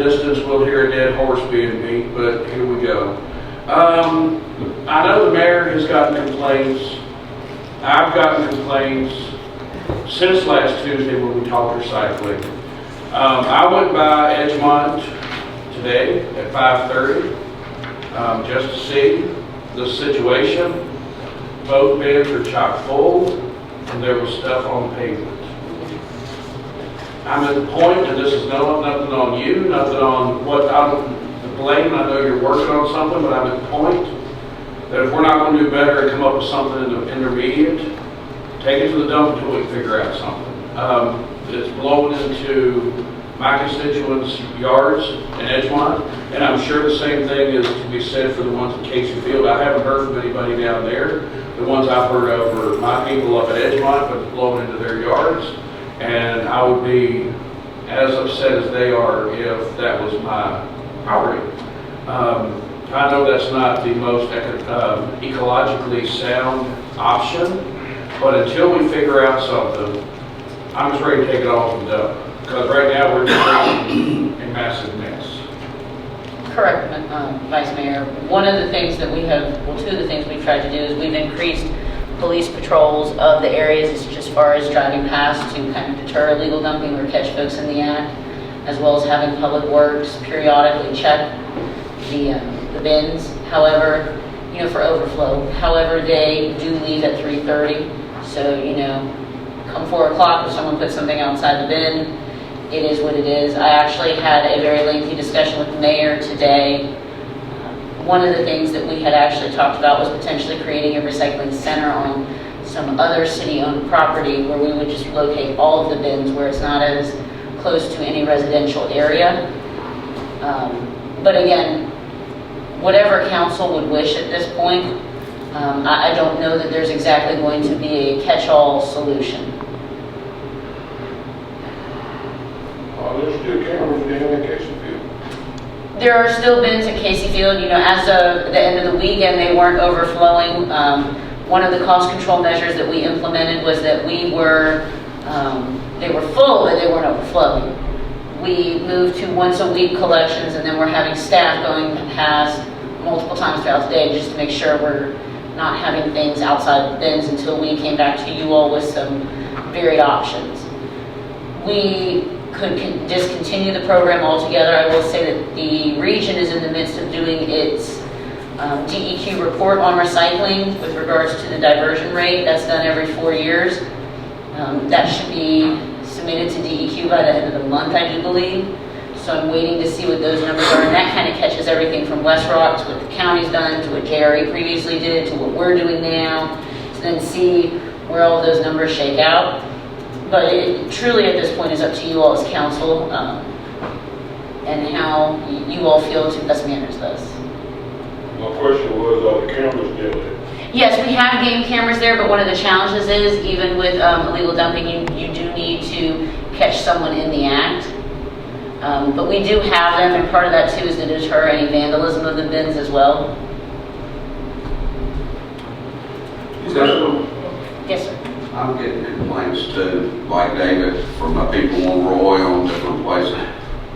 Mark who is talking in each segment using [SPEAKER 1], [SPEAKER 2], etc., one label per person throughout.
[SPEAKER 1] distance, we'll hear a dead horse being beat, but here we go. I know the mayor has gotten complaints. I've gotten complaints since last Tuesday when we talked recycling. I went by Edgemont today at 5:30 just to see the situation. Both bins are chock full and there was stuff on the pavement. I'm at the point, and this is nothing on you, nothing on what I'm to blame. I know you're working on something, but I'm at the point that if we're not going to do better and come up with something in the intermediate, take it to the dump until we figure out something. It's blowing into my constituents' yards in Edgemont, and I'm sure the same thing is to be said for the ones in Casey Field. I haven't heard from anybody down there. The ones I've heard of are my people up at Edgemont, but it's blowing into their yards. And I would be as upset as they are if that was my property. I know that's not the most ecologically sound option, but until we figure out something, I'm just ready to take it all from the dump. Because right now we're just creating a massive mess.
[SPEAKER 2] Correct, Vice Mayor. One of the things that we have, well, two of the things we've tried to do is we've increased police patrols of the areas as far as driving past to kind of deter illegal dumping or catch folks in the act, as well as having Public Works periodically check the bins. However, for overflow. However, they do leave at 3:30. So, come 4 o'clock, if someone puts something outside the bin, it is what it is. I actually had a very lengthy discussion with the mayor today. One of the things that we had actually talked about was potentially creating a recycling center on some other city-owned property where we would just locate all of the bins where it's not as close to any residential area. But again, whatever council would wish at this point, I don't know that there's exactly going to be a catch-all solution.
[SPEAKER 3] There's still cameras down in Casey Field.
[SPEAKER 2] There are still bins at Casey Field. As of the end of the weekend, they weren't overflowing. One of the cost control measures that we implemented was that they were full, but they weren't overflowing. We moved to once a week collections, and then we're having staff going past multiple times throughout the day just to make sure we're not having things outside the bins until we came back to you all with some varied options. We could discontinue the program altogether. I will say that the region is in the midst of doing its DEQ report on recycling with regards to the diversion rate. That's done every 4 years. That should be submitted to DEQ by the end of the month, I do believe. So I'm waiting to see what those numbers are, and that kind of catches everything from West Rock to what the county's done, to what JRE previously did, to what we're doing now, to then see where all of those numbers shake out. But it truly at this point is up to you all as council and how you all feel to best manage this.
[SPEAKER 3] My question was, are the cameras still there?
[SPEAKER 2] Yes, we have game cameras there, but one of the challenges is, even with illegal dumping, you do need to catch someone in the act. But we do have them, and part of that too is to deter any vandalism of the bins as well. Yes, sir.
[SPEAKER 4] I'm getting complaints too, like David, from my people on Roy, on different places.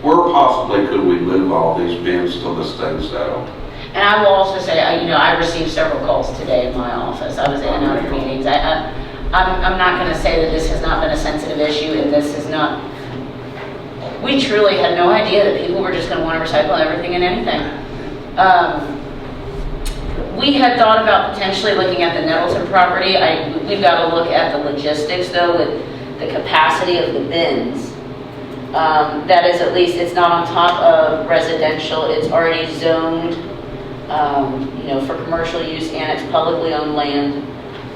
[SPEAKER 4] Where possibly could we move all these bins till this thing's settled?
[SPEAKER 2] And I will also say, I received several calls today in my office. I was in and out of meetings. I'm not going to say that this has not been a sensitive issue, and this is not. We truly had no idea that people were just going to want to recycle everything and anything. We had thought about potentially looking at the Nettleton property. We've got to look at the logistics though, with the capacity of the bins. That is, at least it's not on top of residential. It's already zoned, for commercial use, and it's publicly owned land.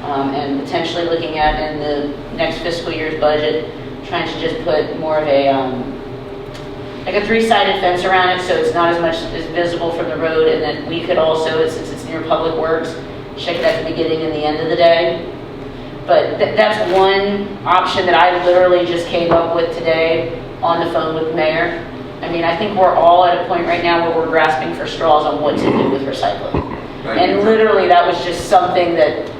[SPEAKER 2] And potentially looking at in the next fiscal year's budget, trying to just put more of a like a 3-sided fence around it, so it's not as much as visible from the road, and then we could also, since it's near Public Works, check it at the beginning and the end of the day. But that's one option that I literally just came up with today on the phone with the mayor. I mean, I think we're all at a point right now where we're grasping for straws on what to do with recycling. And literally that was just something that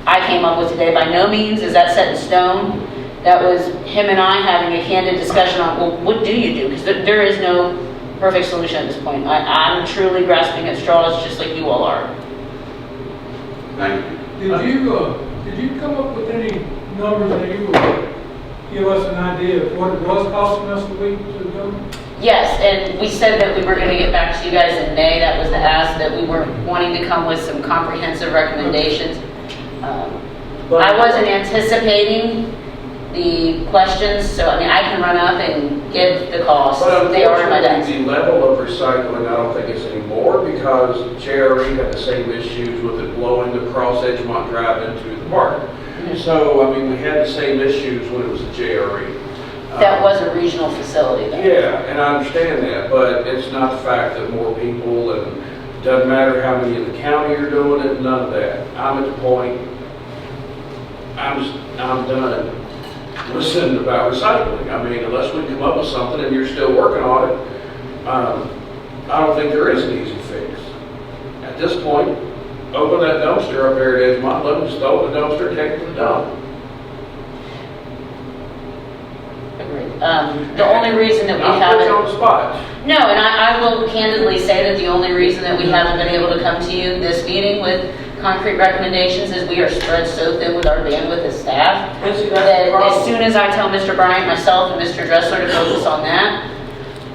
[SPEAKER 2] I came up with today. By no means is that set in stone. That was him and I having a candid discussion on, well, what do you do? Because there is no perfect solution at this point. I'm truly grasping at straws just like you all are.
[SPEAKER 4] Thank you.
[SPEAKER 5] Did you come up with any numbers that you would give us an idea of what it was costing us a week to go?
[SPEAKER 2] Yes, and we said that we were going to get back to you guys in May. That was the ask, that we were wanting to come with some comprehensive recommendations. I wasn't anticipating the questions, so I mean, I can run up and give the costs.
[SPEAKER 1] But
[SPEAKER 2] They are in my desk.
[SPEAKER 1] unfortunately, the level of recycling, I don't think it's anymore because JRE had the same issues with it blowing across Edgemont Drive into the park. So, I mean, we had the same issues when it was a JRE.
[SPEAKER 2] That was a regional facility though.
[SPEAKER 1] Yeah, and I understand that, but it's not the fact that more people, and it doesn't matter how many in the county are doing it, none of that. I'm at the point, I'm done listening about recycling. I mean, unless we come up with something and you're still working on it, I don't think there is an easy fix. At this point, open that dumpster up there at Edgemont, let them just throw it in the dumpster and take it to the dump.
[SPEAKER 2] Agreed. The only reason that we
[SPEAKER 1] Not put you on
[SPEAKER 2] haven't,
[SPEAKER 1] the spot.
[SPEAKER 2] no, and I will candidly say that the only reason that we haven't been able to come to you this meeting with concrete recommendations is we are spread so thin with our bandwidth as staff
[SPEAKER 1] And see, that's the
[SPEAKER 2] that as
[SPEAKER 1] problem.
[SPEAKER 2] soon as I tell Mr. Bryant, myself, and Mr. Dressler to focus on that,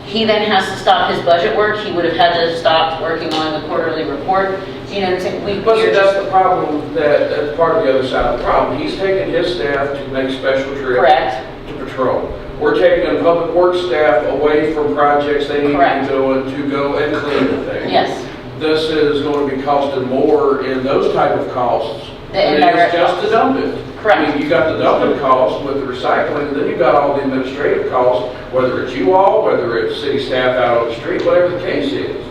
[SPEAKER 2] he then has to stop his budget work. He would have had to stop working on the quarterly report. So, you know,
[SPEAKER 1] But see, that's the problem, that's part of the other side of the problem. He's taking his staff to make special trips.
[SPEAKER 2] correct.
[SPEAKER 1] To patrol. We're taking public works staff away from projects they need to
[SPEAKER 2] Correct.
[SPEAKER 1] be doing to go and clean the thing.
[SPEAKER 2] Yes.
[SPEAKER 1] This is going to be costing more in those type of costs
[SPEAKER 2] The
[SPEAKER 1] than it
[SPEAKER 2] indirect
[SPEAKER 1] is just to
[SPEAKER 2] costs.
[SPEAKER 1] dump it.
[SPEAKER 2] Correct.
[SPEAKER 1] I mean, you got the dumping cost with the recycling, then you got all the administrative costs, whether it's you all, whether it's city staff out on the street, whatever the case is.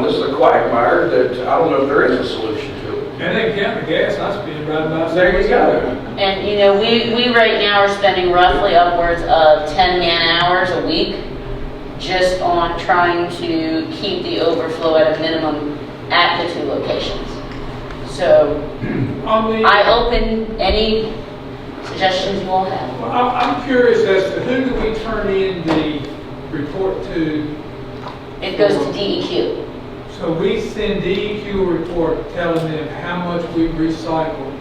[SPEAKER 1] This is a quagmire that I don't know if there is a solution to it.
[SPEAKER 5] And they count the gas I spend right about.
[SPEAKER 1] There you go.
[SPEAKER 2] And, you know, we right now are spending roughly upwards of 10 man-hours a week just on trying to keep the overflow at a minimum at the two locations. So I open any suggestions you all have.
[SPEAKER 5] Well, I'm curious as to who do we turn in the report to?
[SPEAKER 2] It goes to DEQ.
[SPEAKER 5] So we send DEQ a report telling them how much we recycle,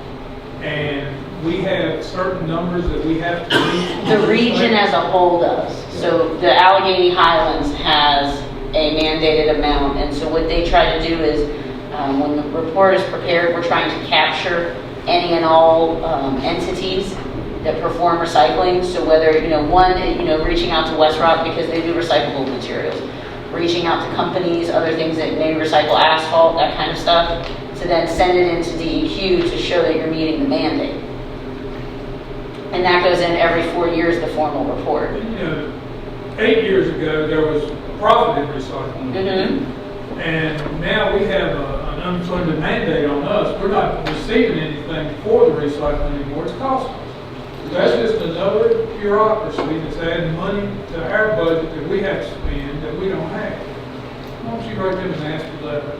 [SPEAKER 5] and we have certain numbers that we have to meet.
[SPEAKER 2] The region as a whole does. So the Allegheny Highlands has a mandated amount, and so what they try to do is, when the report is prepared, we're trying to capture any and all entities that perform recycling. So whether, reaching out to West Rock because they do recyclable materials, reaching out to companies, other things that may recycle asphalt, that kind of stuff, to then send it into DEQ to show that you're meeting the mandate. And that goes in every 4 years, the formal report.
[SPEAKER 5] 8 years ago, there was a profit in recycling.
[SPEAKER 2] Mm-hmm.
[SPEAKER 5] And now we have an unfunded mandate on us. We're not receiving anything for the recycling anymore. It's costing us. That's just another bureaucracy that's adding money to our budget that we have to spend that we don't have. Why don't you write them a nasty letter?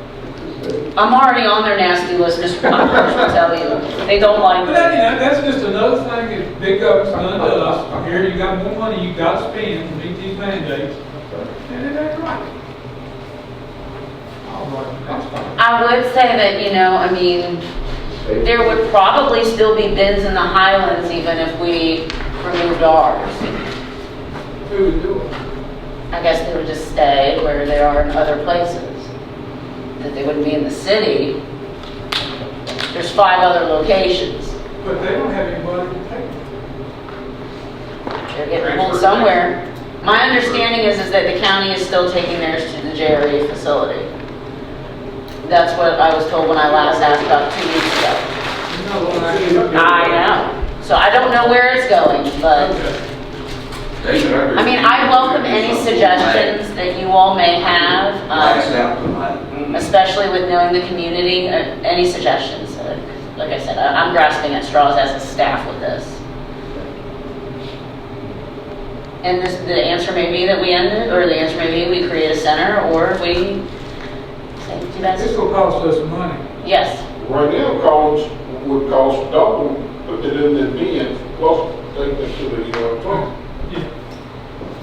[SPEAKER 2] I'm already on their nasty list, Mr. Congress will tell you. They don't like
[SPEAKER 5] But
[SPEAKER 2] me.
[SPEAKER 5] that's just another thing that big government's done to us. Here, you got more money you got to spend to meet these mandates, and it ain't right. All right, that's fine.
[SPEAKER 2] I would say that, there would probably still be bins in the Highlands even if we removed ours.
[SPEAKER 5] Who would do it?
[SPEAKER 2] I guess they would just stay where they are in other places. That they wouldn't be in the city. There's 5 other locations.
[SPEAKER 5] But they don't have anybody to take it.
[SPEAKER 2] They're getting pulled somewhere. My understanding is that the county is still taking theirs to the JRE facility. That's what I was told when I last asked about 2 weeks ago. I know. So I don't know where it's going, but I welcome any suggestions that you all may have,
[SPEAKER 4] Last out tonight.
[SPEAKER 2] especially with knowing the community. Any suggestions? Like I said, I'm grasping at straws as a staff with this. And the answer may be that we end it, or the answer may be we create a center, or we say, do that.
[SPEAKER 5] This will cost us money.
[SPEAKER 2] Yes.
[SPEAKER 3] Right now, college would cost double, put it in the bin, plus take it to the plant.
[SPEAKER 5] Yeah.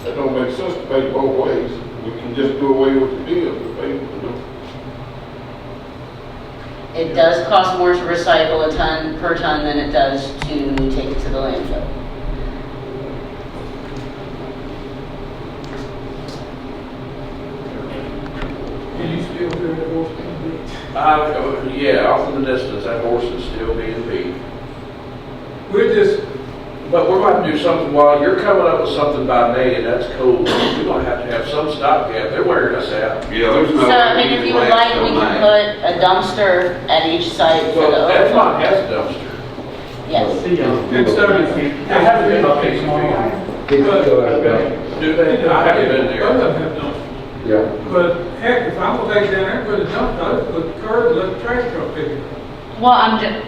[SPEAKER 3] That don't make sense to pay both ways. we can just do away with the bills,
[SPEAKER 2] It does cost more to recycle a ton per ton than it does to take it to the landfill.
[SPEAKER 5] Can you still hear the horse being beat?
[SPEAKER 1] Yeah, off in the distance, that horse is still being beat.
[SPEAKER 5] We're just,
[SPEAKER 1] But we're going to do something, while you're coming up with something by May, and that's cool, we're going to have some stopgap. They're wearing us out.
[SPEAKER 4] Yeah, there's no.
[SPEAKER 2] So, I mean, if you would like, we can put a dumpster at each site for the
[SPEAKER 1] Well,
[SPEAKER 2] overflow.
[SPEAKER 1] Edmont has a dumpster.
[SPEAKER 2] Yes.
[SPEAKER 5] and so
[SPEAKER 1] I haven't been up there. Do they? I haven't been there.
[SPEAKER 5] both of them have dumpsters.
[SPEAKER 6] Yeah.
[SPEAKER 5] But heck, if I'm gonna take down there and put a dumpster, I'll just put the curb, let the trash truck pick it up.
[SPEAKER 2] Well, I'm just,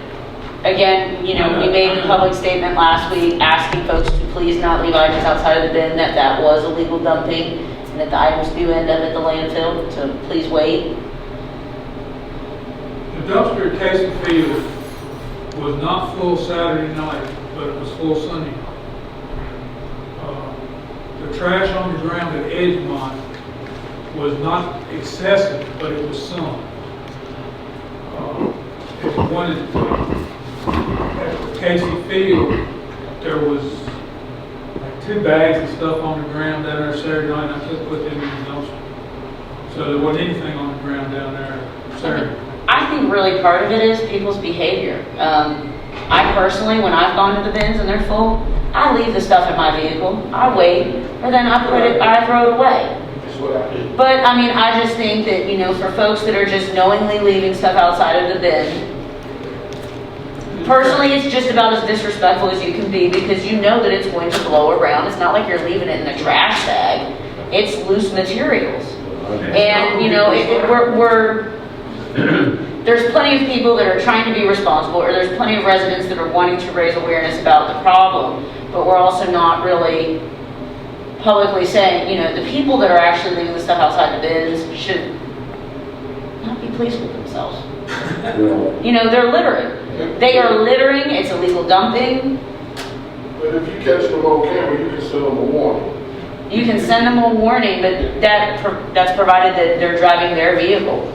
[SPEAKER 2] again, you know, we made a public statement last week asking folks to please not leave items outside of the bin, that was illegal dumping, and that the items do end up at the landfill, so please wait.
[SPEAKER 5] The dumpster at Casey Field was not full Saturday night, but it was full Sunday night. The trash on the ground at Edgemont was not excessive, but it was some. One at Casey Field, there was like 2 bags of stuff on the ground down there Saturday night, and I just put them in the dumpster. So there wasn't anything on the ground down there Saturday.
[SPEAKER 2] I think really part of it is people's behavior. I personally, when I've gone to the bins and they're full, I leave the stuff in my vehicle, I wait, and then I throw it away.
[SPEAKER 3] That's what I did.
[SPEAKER 2] But, I mean, I just think that, you know, for folks that are just knowingly leaving stuff outside of the bin, personally, it's just about as disrespectful as you can be because you know that it's going to blow around. It's not like you're leaving it in a trash bag. It's loose materials. And, you know, there's plenty of people that are trying to be responsible, or there's plenty of residents that are wanting to raise awareness about the problem, but we're also not really publicly saying, you know, the people that are actually leaving the stuff outside the bins should not be pleased with themselves. You know, they're littering. They are littering, it's illegal dumping.
[SPEAKER 3] But if you catch them on camera, you can send them a warning.
[SPEAKER 2] You can send them a warning, but that's provided that they're driving their vehicle.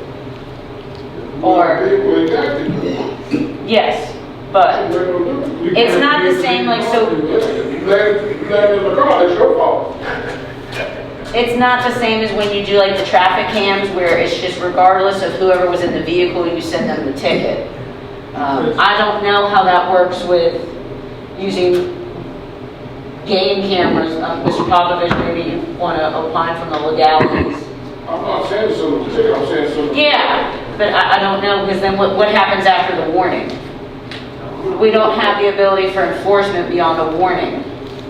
[SPEAKER 2] Or,
[SPEAKER 3] People ain't got to.
[SPEAKER 2] yes, but it's not the same, like, so,
[SPEAKER 3] If you land in the car, it's your fault.
[SPEAKER 2] it's not the same as when you do like the traffic cams where it's just regardless of whoever was in the vehicle, you send them the ticket. I don't know how that works with using game cameras. Mr. Popovich, maybe you want to opine from the legalities.
[SPEAKER 3] I'm not saying something to take, I'm saying something.
[SPEAKER 2] Yeah, but I don't know, because then what happens after the warning? We don't have the ability for enforcement beyond a warning.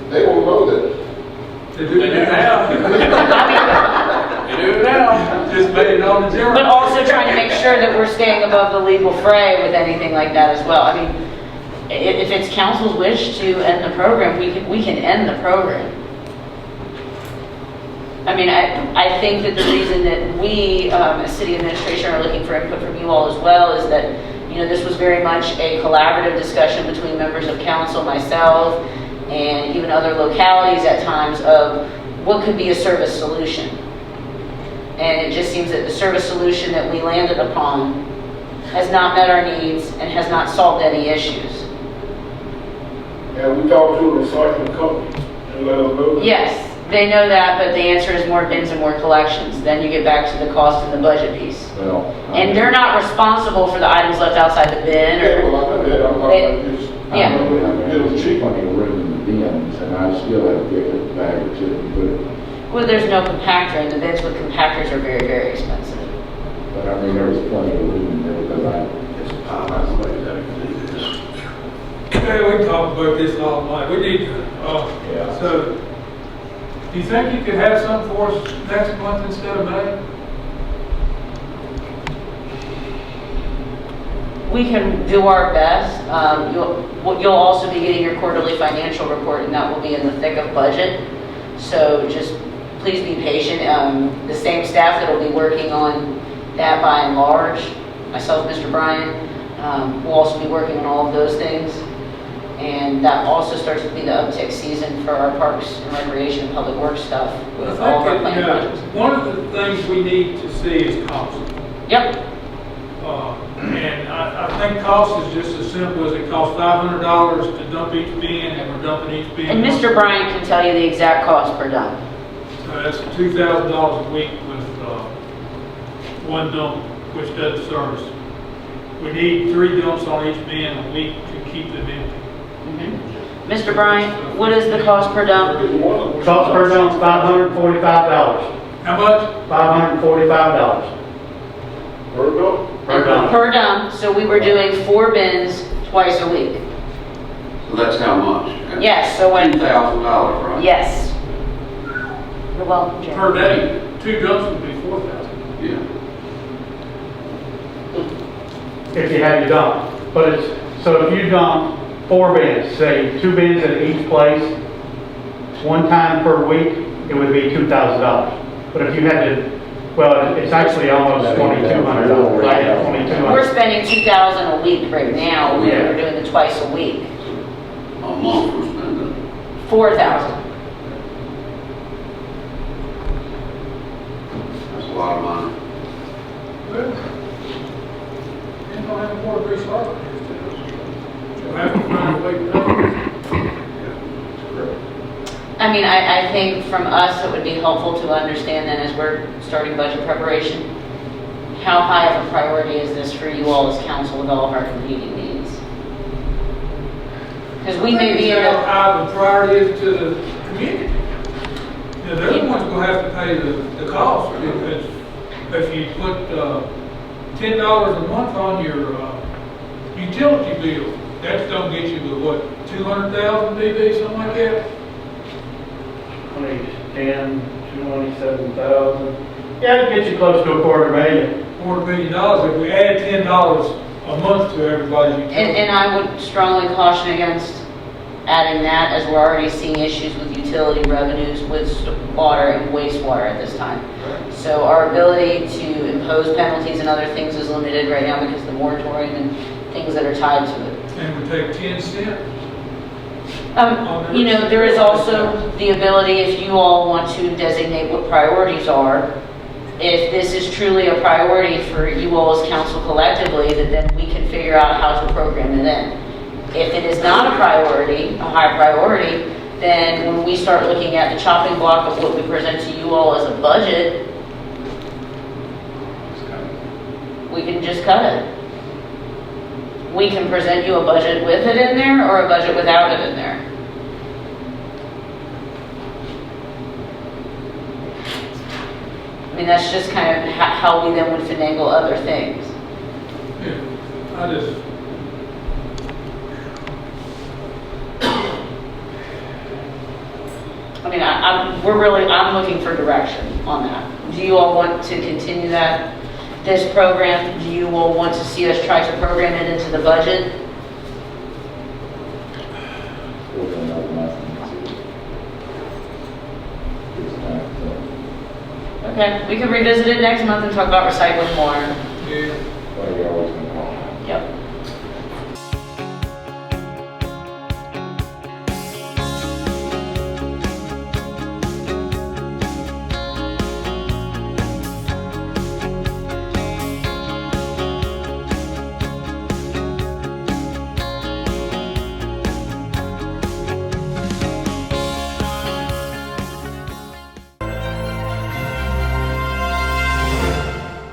[SPEAKER 3] They won't know that.
[SPEAKER 5] They do now.
[SPEAKER 1] They do it now.
[SPEAKER 5] Just made it on the general.
[SPEAKER 2] But also trying to make sure that we're staying above the legal fray with anything like that as well. I mean, if it's council's wish to end the program, we can end the program. I mean, I think that the reason that we, as city administration, are looking for input from you all as well is that, you know, this was very much a collaborative discussion between members of council, myself, and even other localities at times of what could be a service solution. And it just seems that the service solution that we landed upon has not met our needs and has not solved any issues.
[SPEAKER 3] And we talked to a recycling company and let them know that.
[SPEAKER 2] Yes, they know that, but the answer is more bins and more collections. Then you get back to the cost and the budget piece.
[SPEAKER 6] Well,
[SPEAKER 2] And they're not responsible for the items left outside the bin
[SPEAKER 3] Yeah,
[SPEAKER 2] or,
[SPEAKER 3] well, I know that, I'm just,
[SPEAKER 2] Yeah.
[SPEAKER 3] it was cheap.
[SPEAKER 6] plenty of room in the bins, and I still have to pick up a bag or two and put it.
[SPEAKER 2] well, there's no compactor, and the bins with compactors are very, very expensive.
[SPEAKER 6] But I mean, there was plenty of room in there because
[SPEAKER 1] It's a pile of ways that I can do this.
[SPEAKER 5] Yeah, we talked about this all night. We need to,
[SPEAKER 6] Yeah.
[SPEAKER 5] so, do you think you could have some for us next month instead of May?
[SPEAKER 2] We can do our best. You'll also be getting your quarterly financial report, and that will be in the thick of budget. So just please be patient. The same staff that will be working on that by and large, myself, Mr. Bryan, will also be working on all of those things. And that also starts to be the uptick season for our parks and recreation, and public works stuff with all of our planned projects.
[SPEAKER 5] One of the things we need to see is cost.
[SPEAKER 2] Yep,
[SPEAKER 5] And I think cost is just as simple as it costs $500 to dump each bin, and we're dumping each bin.
[SPEAKER 2] and Mr. Bryant can tell you the exact cost per dump.
[SPEAKER 5] That's $2,000 a week with one dump, which does service. We need 3 dumps on each bin a week to keep them empty.
[SPEAKER 2] Mr. Bryant, what is the cost per dump?
[SPEAKER 7] Cost per dump, $545.
[SPEAKER 5] How much?
[SPEAKER 7] $545
[SPEAKER 3] Per dump?
[SPEAKER 7] per dump.
[SPEAKER 2] Per dump, so we were doing 4 bins twice a week.
[SPEAKER 4] So that's how much?
[SPEAKER 2] Yes, so when,
[SPEAKER 4] $2,000, right?
[SPEAKER 2] yes. You're welcome, Jerry.
[SPEAKER 5] Per day. 2 dumps would be 4,000.
[SPEAKER 4] Yeah.
[SPEAKER 7] If you have your dump. But it's, so if you dump 4 bins, say 2 bins at each place, 1 time per week, it would be $2,000. But if you had to, well, it's actually almost $2,200, right?
[SPEAKER 2] We're
[SPEAKER 7] $2,200.
[SPEAKER 2] spending 2,000 a week right now, we
[SPEAKER 7] Yeah.
[SPEAKER 2] were doing it twice a week.
[SPEAKER 4] A month we're spending.
[SPEAKER 2] 4,000.
[SPEAKER 4] That's a lot of money.
[SPEAKER 5] Well, you don't have more recycling. You'll have to find a way to do it.
[SPEAKER 2] I mean, I think from us, it would be helpful to understand then as we're starting budget preparation, how high of a priority is this for you all as council with all of our competing needs? Because we may be in
[SPEAKER 5] How
[SPEAKER 2] a,
[SPEAKER 5] high the priority is to the community. You know, they're the ones gonna have to pay the cost. If you put $10 a month on your utility bill, that's gonna get you to what, 200,000 dB, something like that?
[SPEAKER 7] 10, 27,000. Yeah, it gets you close to $250,000.
[SPEAKER 5] $250,000. If we add $10 a month to everybody's utility.
[SPEAKER 2] and I would strongly caution against adding that as we're already seeing issues with utility revenues with water and wastewater at this time. So our ability to impose penalties and other things is limited right now because of the moratorium and things that are tied to it.
[SPEAKER 5] And we take 10 cents.
[SPEAKER 2] You know, there is also the ability, if you all want to designate what priorities are, if this is truly a priority for you all as council collectively, that then we can figure out how to program it in. If it is not a priority, a high priority, then when we start looking at the chopping block of what we present to you all as a budget, we can just cut it. We can present you a budget with it in there or a budget without it in there. I mean, that's just kind of how we then would finagle other things.
[SPEAKER 5] Yeah, I just.
[SPEAKER 2] I mean, I'm looking for direction on that. Do you all want to continue this program? Do you all want to see us try to program it into the budget? Okay, we can revisit it next month and talk about recycling more.
[SPEAKER 5] Yeah.